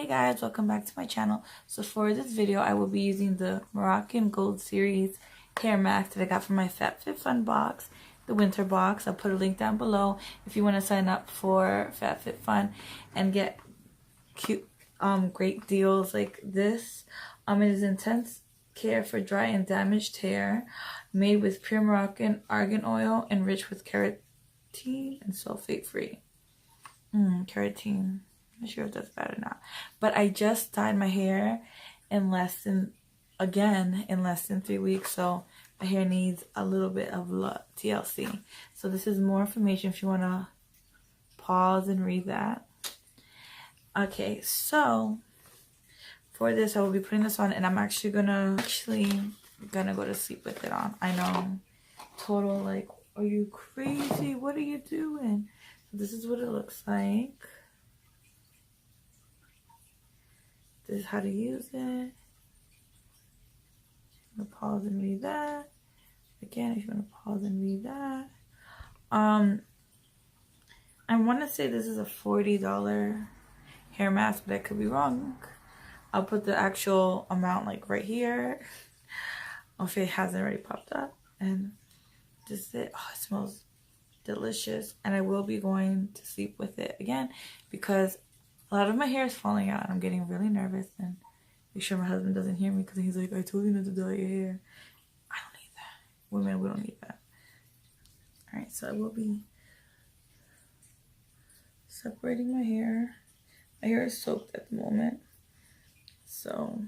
Hey guys, welcome back to my channel. So for this video, I will be using the Moroccan Gold Series hair mask that I got from my FabFitFun box, the winter box. I'll put a link down below if you want to sign up for FabFitFun and get cute, great deals like this. It is intense care for dry and damaged hair, made with pure Moroccan argan oil, enriched with keratin and sulfate free. Keratin. I'm not sure if that's bad or not. But I just dyed my hair in less than 3 weeks. So my hair needs a little bit of TLC. So this is more information if you want to pause and read that. Okay, so for this, I will be putting this on, and I'm actually gonna go to sleep with it on. I know, total like, are you crazy? What are you doing? This is what it looks like. This is how to use it. I'm gonna pause and read that. Again, if you want to pause and read that. I want to say this is a $40 hair mask, but I could be wrong. I'll put the actual amount like right here. If it hasn't already popped up. And this is it. Oh, it smells delicious. And I will be going to sleep with it again because a lot of my hair is falling out. I'm getting really nervous and make sure my husband doesn't hear me because he's like, I told you not to dye your hair. I don't need that. Women, we don't need that. Alright, so I will be separating my hair. My hair is soaked at the moment. So,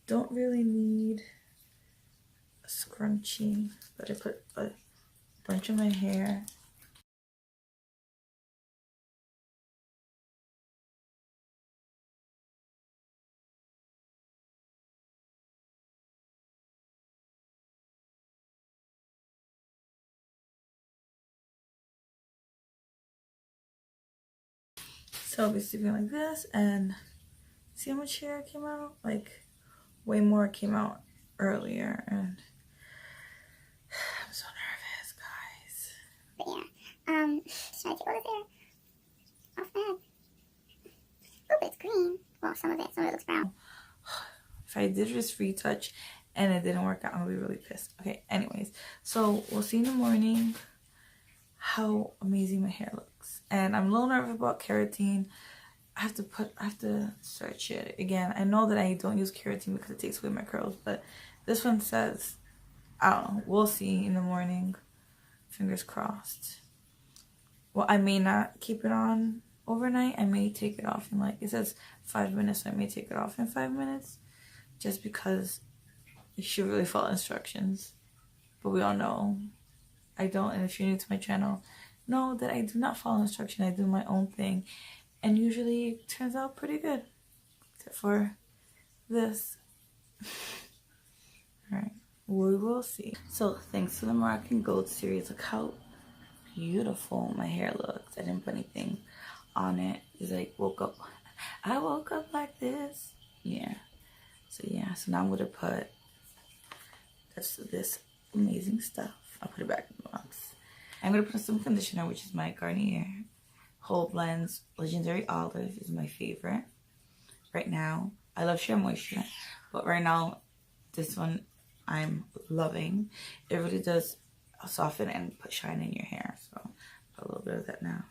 don't really need a scrunchie. But I put a bunch of my hair. So I'll be sleeping like this, and see how much hair came out? Like, way more came out earlier, and I'm so nervous, guys. But yeah, should I take all this hair off my head? Oh, it's green. Well, some of it looks brown. If I did this retouch and it didn't work out, I'm gonna be really pissed. Okay, anyways, so we'll see in the morning how amazing my hair looks. And I'm a little nervous about keratin. I have to search it again. I know that I don't use keratin because it takes away my curls, but this one says, I don't know, we'll see in the morning. Fingers crossed. Well, I may not keep it on overnight. I may take it off in, like, it says 5 minutes, so I may take it off in 5 minutes just because you should really follow instructions. But we all know I don't, and if you're new to my channel, know that I do not follow instruction. I do my own thing, and usually it turns out pretty good, except for this. Alright, we will see. So thanks to the Moroccan Gold Series, look how beautiful my hair looks. I didn't put anything on it. It's like I woke up like this. Yeah. So yeah, so now I'm gonna put this amazing stuff. I'll put it back in the box. I'm gonna put some conditioner, which is my Garnier Whole Blends Legendary Olive is my favorite right now. I love Sheer Moisture, but right now this one I'm loving. It really does soften and put shine in your hair. So put a little bit of that now.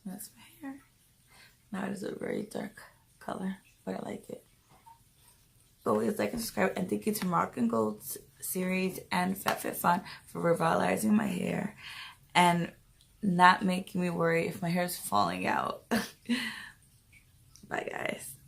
That's my hair. Now it is a very dark color, but I like it. Always like and subscribe, and thank you to Moroccan Gold Series and FabFitFun for revitalizing my hair and not making me worry if my hair is falling out. Bye guys.